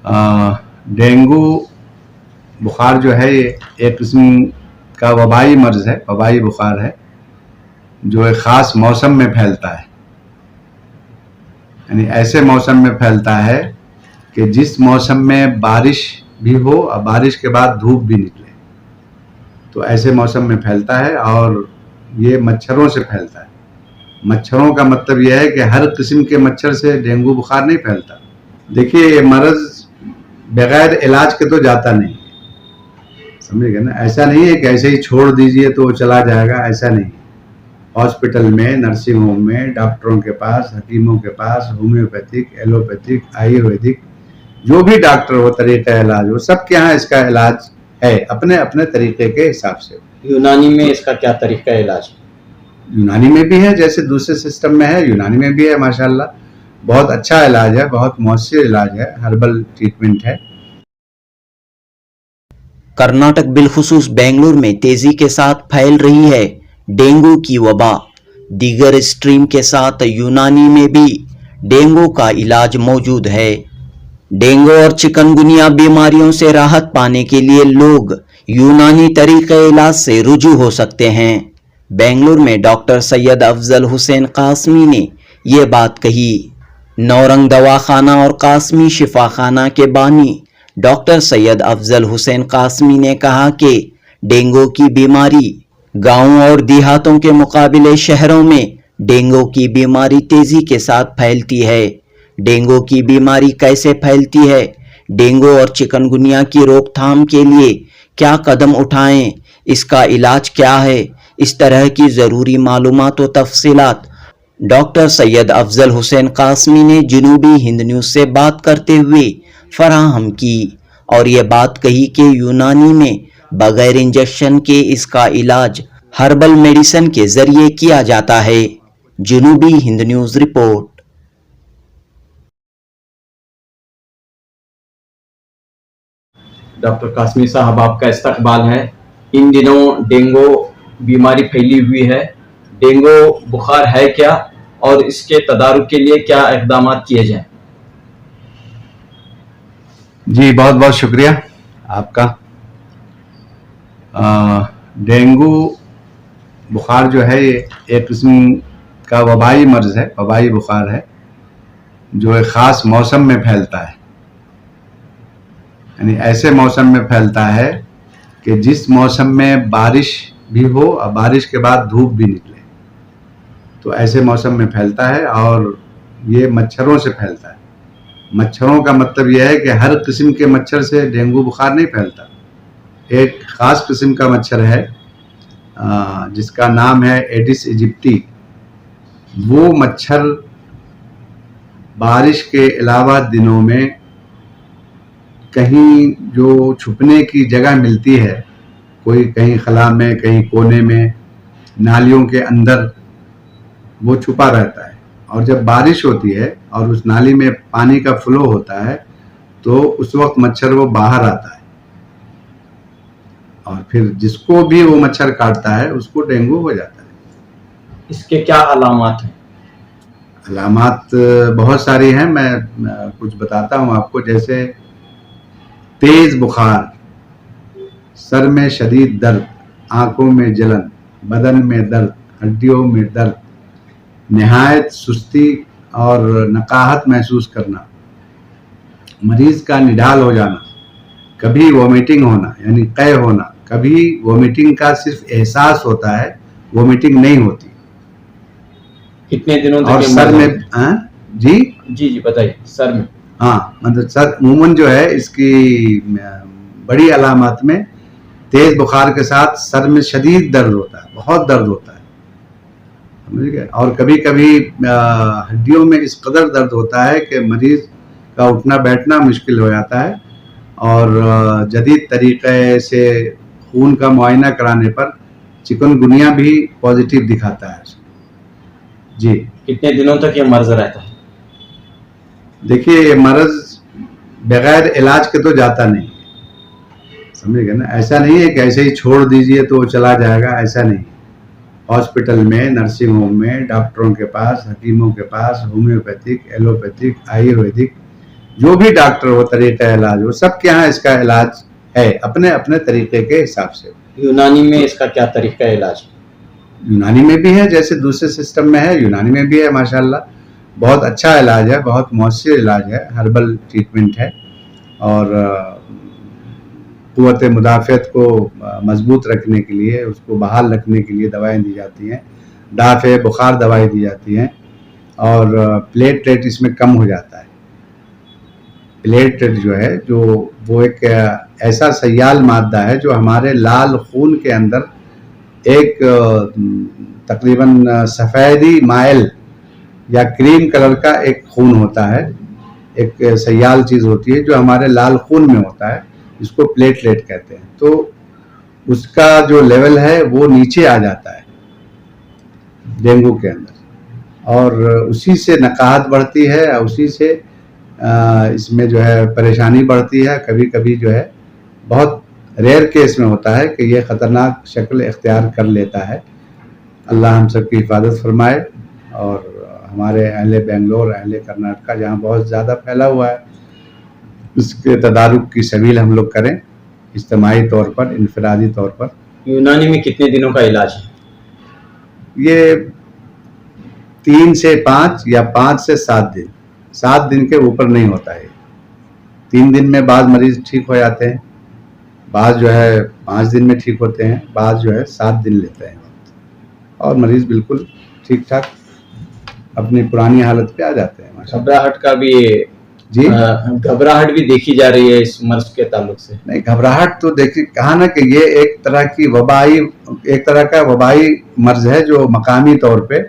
Dengue بخار جو ہے یہ ایک قسم کا وبائی مرض ہے، وبائی بخار ہے جو ایک خاص موسم میں پھیلتا ہے، یعنی ایسے موسم میں پھیلتا ہے کہ جس موسم میں بارش بھی ہو اور بارش کے بعد دھوپ بھی نکلے، تو ایسے موسم میں پھیلتا ہے اور یہ مچھروں سے پھیلتا ہے۔ مچھروں کا مطلب یہ ہے کہ ہر قسم کے مچھر سے ڈینگو بخار نہیں پھیلتا۔ دیکھیے یہ مرض بغیر علاج کے تو جاتا نہیں، سمجھے گا نا؟ ایسا نہیں ہے کہ ایسے ہی چھوڑ دیجئے تو چلا جائے گا، ایسا نہیں۔ ہاسپٹل میں، نرسنگ ہوم میں، ڈاکٹروں کے پاس، حکیموں کے پاس، ہومیوپیتھک، ایلوپیتھک، آیورویدک، جو بھی ڈاکٹر ہو، طریقہ علاج ہو، سب کے ہاں اس کا علاج ہے اپنے اپنے طریقے کے حساب سے۔ یونانی میں اس کا کیا طریقہ علاج ہے؟ یونانی میں بھی ہے، جیسے دوسرے سسٹم میں ہے، یونانی میں بھی ہے ماشاءاللہ۔ بہت اچھا علاج ہے، بہت مؤثر علاج ہے، ہربل ٹریٹمنٹ ہے۔ کرناٹک بالخصوص بنگلور میں تیزی کے ساتھ پھیل رہی ہے ڈینگو کی وبا۔ دیگر اسٹریم کے ساتھ یونانی میں بھی ڈینگو کا علاج موجود ہے۔ ڈینگو اور چکن گنیا بیماریوں سے راحت پانے کے لیے لوگ یونانی طریقہ علاج سے رجوع ہو سکتے ہیں۔ بنگلور میں ڈاکٹر سید افضل حسین قاسمی نے یہ بات کہی۔ نورنگ دواخانہ اور قاسمی شفا خانہ کے بانی ڈاکٹر سید افضل حسین قاسمی نے کہا کہ ڈینگو کی بیماری گاؤں اور دیہاتوں کے مقابلے شہروں میں ڈینگو کی بیماری تیزی کے ساتھ پھیلتی ہے۔ ڈینگو کی بیماری کیسے پھیلتی ہے، ڈینگو اور چکن گنیا کی روک تھام کے لیے کیا قدم اٹھائیں، اس کا علاج کیا ہے، اس طرح کی ضروری معلومات و تفصیلات ڈاکٹر سید افضل حسین قاسمی نے جنوبی ہند نیوز سے بات کرتے ہوئے فراہم کی اور یہ بات کہی کہ یونانی میں بغیر انجیکشن کے اس کا علاج ہربل میڈیسن کے ذریعے کیا جاتا ہے۔ جنوبی ہند نیوز رپورٹ۔ ڈاکٹر قاسمی صاحب، آپ کا استقبال ہے۔ ان دنوں ڈینگو بیماری پھیلی ہوئی ہے، ڈینگو بخار ہے کیا اور اس کے تدارک کے لیے کیا اقدامات کیے جائیں؟ جی بہت بہت شکریہ آپ کا۔ ڈینگو بخار جو ہے یہ ایک قسم کا وبائی مرض ہے، وبائی بخار ہے جو ایک خاص موسم میں پھیلتا ہے، یعنی ایسے موسم میں پھیلتا ہے کہ جس موسم میں بارش بھی ہو اور بارش کے بعد دھوپ بھی نکلے، تو ایسے موسم میں پھیلتا ہے اور یہ مچھروں سے پھیلتا ہے۔ مچھروں کا مطلب یہ ہے کہ ہر قسم کے مچھر سے ڈینگو بخار نہیں پھیلتا۔ ایک خاص قسم کا مچھر ہے جس کا نام ہے ایڈس ایجپٹی۔ وہ مچھر بارش کے علاوہ دنوں میں کہیں جو چھپنے کی جگہ ملتی ہے، کوئی کہیں خلا میں، کہیں کونے میں، نالیوں کے اندر وہ چھپا رہتا ہے، اور جب بارش ہوتی ہے اور اس نالی میں پانی کا فلو ہوتا ہے تو اس وقت مچھر وہ باہر آتا ہے، اور پھر جس کو بھی وہ مچھر کاٹتا ہے اس کو ڈینگو ہو جاتا ہے۔ اس کے کیا علامات ہیں؟ علامات بہت ساری ہیں، میں کچھ بتاتا ہوں آپ کو۔ جیسے تیز بخار، سر میں شدید درد، آنکھوں میں جلن، بدن میں درد، ہڈیوں میں درد، نہایت سستی اور نقاہت محسوس کرنا، مریض کا نڈال ہو جانا، کبھی وومیٹنگ ہونا یعنی قے ہونا، کبھی وومیٹنگ کا صرف احساس ہوتا ہے، وومیٹنگ نہیں ہوتی۔ کتنے دنوں اور تک سر میں جی بتائیے۔ سر میں مطلب سر عموماً جو ہے اس کی بڑی علامات میں تیز بخار کے ساتھ سر میں شدید درد ہوتا ہے، بہت درد ہوتا ہے، سمجھ گئے؟ اور کبھی کبھی ہڈیوں میں اس قدر درد ہوتا ہے کہ مریض کا اٹھنا بیٹھنا مشکل ہو جاتا ہے، اور جدید طریقے سے خون کا معائنہ کرانے پر چکن گنیا بھی پازیٹیو دکھاتا ہے۔ جی کتنے دنوں تک یہ مرض رہتا ہے؟ دیکھیے یہ مرض بغیر علاج کے تو جاتا نہیں، سمجھے گا نا؟ ایسا نہیں ہے کہ ایسے ہی چھوڑ دیجئے تو چلا جائے گا، ایسا نہیں۔ ہاسپٹل میں، نرسنگ ہوم میں، ڈاکٹروں کے پاس، حکیموں کے پاس، ہومیوپیتھک، ایلوپیتھک، آیورویدک، جو بھی ڈاکٹر ہو طریقہ علاج ہو سب کے یہاں اس کا علاج ہے اپنے اپنے طریقے کے حساب سے. یونانی میں اس کا کیا طریقہ علاج ہے؟ یونانی میں بھی ہے جیسے دوسرے سسٹم میں ہے, یونانی میں بھی ہے ماشاءاللہ. بہت اچھا علاج ہے, بہت مؤثر علاج ہے, ہربل ٹریٹمنٹ ہے, اور قوت مدافعت کو مضبوط رکھنے کے لیے, اس کو بحال رکھنے کے لیے دوائیں دی جاتی ہیں. دافع بخار دوائی دی جاتی ہیں, اور پلیٹلیٹ اس میں کم ہو جاتا ہے. پلیٹلیٹ جو ہے وہ ایک ایسا سیال مادہ ہے جو ہمارے لال خون کے اندر ایک تقریباً سفیدی مائل یا کریم کلر کا ایک خون ہوتا ہے, ایک سیال چیز ہوتی ہے جو ہمارے لال خون میں ہوتا ہے, اس کو پلیٹلیٹ کہتے ہیں. تو اس کا جو لیول ہے وہ نیچے آ جاتا ہے ڈینگو کے اندر, اور اسی سے نقاہت بڑھتی ہے, اسی سے اس میں جو ہے پریشانی بڑھتی ہے. کبھی کبھی جو ہے بہت ریئر کیس میں ہوتا ہے کہ یہ خطرناک شکل اختیار کر لیتا ہے. اللہ ہم سب کی حفاظت فرمائے, اور ہمارے اہل بنگلور, اہل کرناٹکا جہاں بہت زیادہ پھیلا ہوا ہے, اس کے تدارک کی سبیل ہم لوگ کریں اجتماعی طور پر, انفرادی طور پر. یونانی میں کتنے دنوں کا علاج ہے؟ یہ 3 سے 5 یا 5 سے 7 دن, 7 دن کے اوپر نہیں ہوتا ہے. 3 دن میں بعض مریض ٹھیک ہو جاتے ہیں, بعض جو ہے 5 دن میں ٹھیک ہوتے ہیں, بعض جو ہے 7 دن لیتے ہیں, اور مریض بالکل ٹھیک ٹھاک اپنی پرانی حالت پہ آ جاتے ہیں. گھبراہٹ کا بھی جی, گھبراہٹ بھی دیکھی جا رہی ہے اس مرض کے تعلق سے؟ نہیں, گھبراہٹ تو دیکھیے کہا نا کہ یہ ایک طرح کا وبائی مرض ہے جو مقامی طور پہ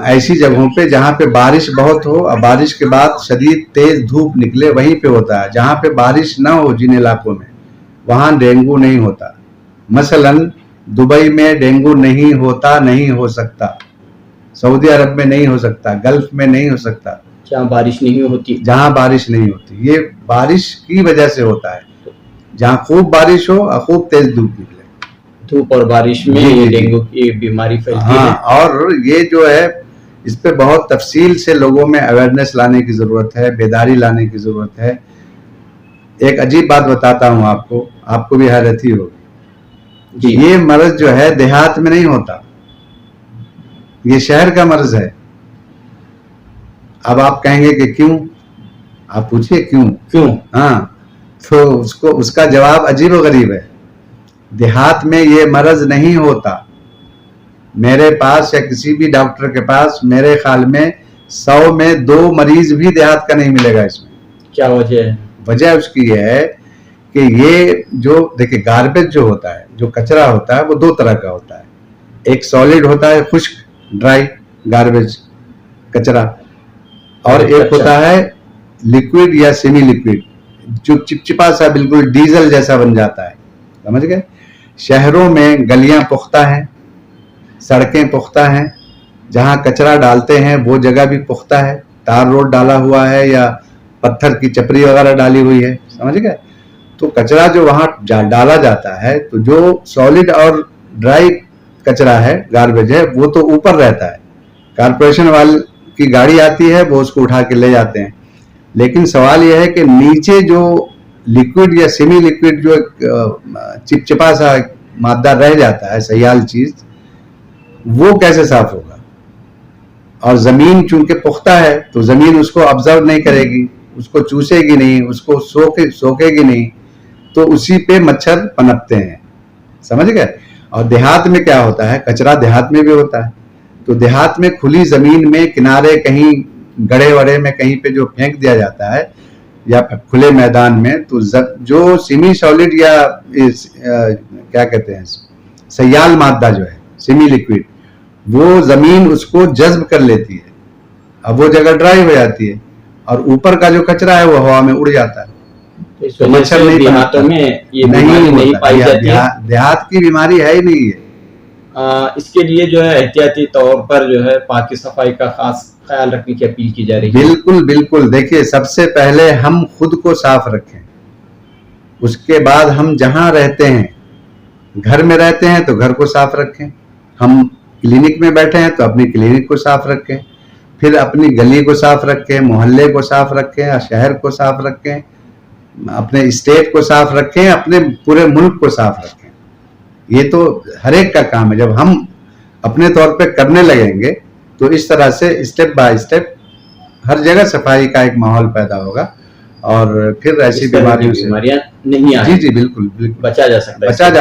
ایسی جگہوں پہ جہاں پہ بارش بہت ہو اور بارش کے بعد شدید تیز دھوپ نکلے وہیں پہ ہوتا ہے. جہاں پہ بارش نہ ہو جن علاقوں میں, وہاں ڈینگو نہیں ہوتا. مثلا دبئی میں ڈینگو نہیں ہوتا, نہیں ہو سکتا. سعودی عرب میں نہیں ہو سکتا, گلف میں نہیں ہو سکتا, جہاں بارش نہیں ہوتی. جہاں بارش نہیں ہوتی. یہ بارش کی وجہ سے ہوتا ہے. جہاں خوب بارش ہو اور خوب تیز دھوپ نکلے, دھوپ اور بارش میں جی, ڈینگو کی بیماری پھیلتی ہاں, ہے. اور یہ جو ہے اس پہ بہت تفصیل سے لوگوں میں اویئرنیس لانے کی ضرورت ہے, بیداری لانے کی ضرورت ہے. ایک عجیب بات بتاتا ہوں آپ کو بھی حیرت ہی ہوگی. جی. یہ مرض جو ہے دیہات میں نہیں ہوتا, یہ شہر کا مرض ہے. اب آپ کہیں گے کہ کیوں, آپ پوچھئے کیوں. ہاں, تو اس کا جواب عجیب و غریب ہے. دیہات میں یہ مرض نہیں ہوتا. میرے پاس یا کسی بھی ڈاکٹر کے پاس میرے خیال میں 100 میں 2 مریض بھی دیہات کا نہیں ملے گا. اس میں کیا وجہ ہے؟ وجہ اس کی یہ ہے کہ یہ جو دیکھیں گاربیج جو ہوتا ہے, جو کچرا ہوتا ہے, وہ 2 طرح کا ہوتا ہے. ایک سالڈ ہوتا ہے, خشک ڈرائی گاربیج کچرا, اور ایک ہوتا ہے لیکوڈ یا سیمی لیکوڈ جو چپچپا سا بالکل ڈیزل جیسا بن جاتا ہے. سمجھ گئے؟ شہروں میں گلیاں پختہ ہیں, سڑکیں پختہ ہیں, جہاں کچرا ڈالتے ہیں وہ جگہ بھی پختہ ہے, تار روڈ ڈالا ہوا ہے یا پتھر کی چپری وغیرہ ڈالی ہوئی ہے. سمجھ گئے؟ تو کچرا جو وہاں ڈالا جاتا ہے, تو جو سالڈ اور ڈرائی کچرا ہے, گاربیج ہے, وہ تو اوپر رہتا ہے. کارپوریشن والے کی گاڑی آتی ہے, وہ اس کو اٹھا کے لے جاتے ہیں. لیکن سوال یہ ہے کہ نیچے جو لیکوڈ یا سیمی لیکوڈ جو چپچپا سا مادہ رہ جاتا ہے, سیال چیز, وہ کیسے صاف ہوگا؟ اور زمین چونکہ پختہ ہے تو زمین اس کو ابزرو نہیں کرے گی, اس کو چوسے گی نہیں, اس کو سوکھے گی نہیں, تو اسی پہ مچھر پنپتے ہیں. سمجھ گئے؟ اور دیہات میں کیا ہوتا ہے, کچرا دیہات میں بھی ہوتا ہے, تو دیہات میں کھلی زمین میں کنارے کہیں گڑھے وڑے میں کہیں پہ جو پھینک دیا جاتا ہے یا کھلے میدان میں, تو جو سیمی سالڈ یا کیا کہتے ہیں سیال مادہ جو ہے سیمی لیکوڈ, وہ زمین اس کو جذب کر لیتی ہے. اب وہ جگہ ڈرائی ہو جاتی ہے, اور اوپر کا جو کچرا ہے وہ ہوا میں اڑ جاتا ہے. مچھر دیہاتوں میں یہ بیماری نہیں پائی جاتی ہے. دیہات کی بیماری ہے ہی نہیں ہے. اس کے لیے جو ہے احتیاطی طور پر جو ہے پاکی صفائی کا خاص خیال رکھنے کی اپیل کی جا رہی ہے. بالکل بالکل. دیکھیے, سب سے پہلے ہم خود کو صاف رکھیں, اس کے بعد ہم جہاں رہتے ہیں, گھر میں رہتے ہیں تو گھر کو صاف رکھیں, ہم کلینک میں بیٹھے ہیں تو اپنی کلینک کو صاف رکھیں, پھر اپنی گلی کو صاف رکھیں, محلے کو صاف رکھیں, شہر کو صاف رکھیں, اپنے اسٹیٹ کو صاف رکھیں, اپنے پورے ملک کو صاف رکھیں. یہ تو ہر ایک کا کام ہے. جب ہم اپنے طور پہ کرنے لگیں گے تو اس طرح سے اسٹیپ بائی اسٹیپ ہر جگہ صفائی کا ایک ماحول پیدا ہوگا اور پھر ایسی بیماریاں نہیں آئیں. جی بالکل بچا جا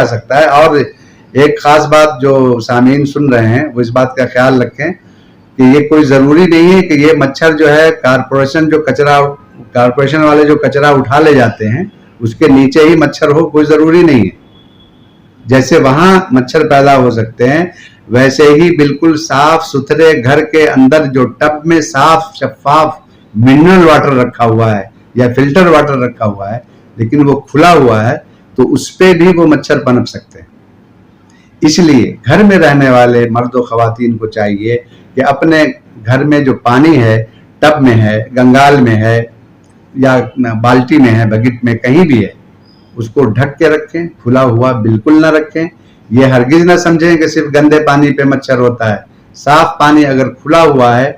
سکتا ہے. اور ایک خاص بات جو سامعین سن رہے ہیں وہ اس بات کا خیال رکھیں کہ یہ کوئی ضروری نہیں ہے کہ یہ مچھر جو ہے کارپوریشن والے جو کچرا اٹھا لے جاتے ہیں اس کے نیچے ہی مچھر ہو, کوئی ضروری نہیں ہے. جیسے وہاں مچھر پیدا ہو سکتے ہیں ویسے ہی بالکل صاف ستھرے گھر کے اندر جو ٹب میں صاف شفاف منرل واٹر رکھا ہوا ہے یا فلٹر واٹر رکھا ہوا ہے لیکن وہ کھلا ہوا ہے تو اس پہ بھی وہ مچھر پنپ سکتے ہیں. اس لیے گھر میں رہنے والے مرد و خواتین کو چاہیے کہ اپنے گھر میں جو پانی ہے, ٹب میں ہے, گنگال میں ہے یا بالٹی میں ہے, بکٹ میں کہیں بھی ہے, اس کو ڈھک کے رکھیں, کھلا ہوا بالکل نہ رکھیں. یہ ہرگز نہ سمجھیں کہ صرف گندے پانی پہ مچھر ہوتا ہے. صاف پانی اگر کھلا ہوا ہے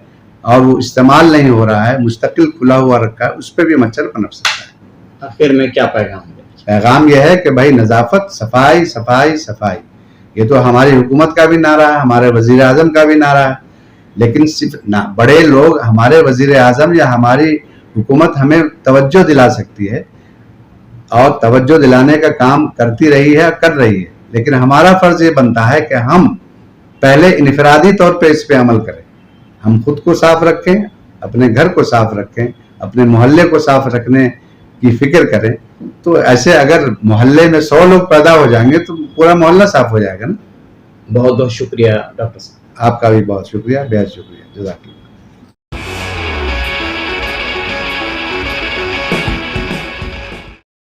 اور وہ استعمال نہیں ہو رہا ہے, مستقل کھلا ہوا رکھا ہے, اس پہ بھی مچھر پنپ سکتا ہے. آخر میں کیا پیغام یہ ہے کہ بھائی نظافت, صفائی صفائی صفائی. یہ تو ہماری حکومت کا بھی نعرہ ہے, ہمارے وزیر اعظم کا بھی نعرہ ہے, لیکن صرف بڑے لوگ, ہمارے وزیر اعظم یا ہماری حکومت ہمیں توجہ دلا سکتی ہے اور توجہ دلانے کا کام کرتی رہی ہے, کر رہی ہے, لیکن ہمارا فرض یہ بنتا ہے کہ ہم پہلے انفرادی طور پہ اس پہ عمل کریں. ہم خود کو صاف رکھیں, اپنے گھر کو صاف رکھیں, اپنے محلے کو صاف رکھنے کی فکر کریں. تو ایسے اگر محلے میں 100 لوگ پیدا ہو جائیں گے تو پورا محلہ صاف ہو جائے گا نا. بہت بہت شکریہ ڈاکٹر صاحب. آپ کا بھی بہت شکریہ, بہت شکریہ, جزاک اللہ.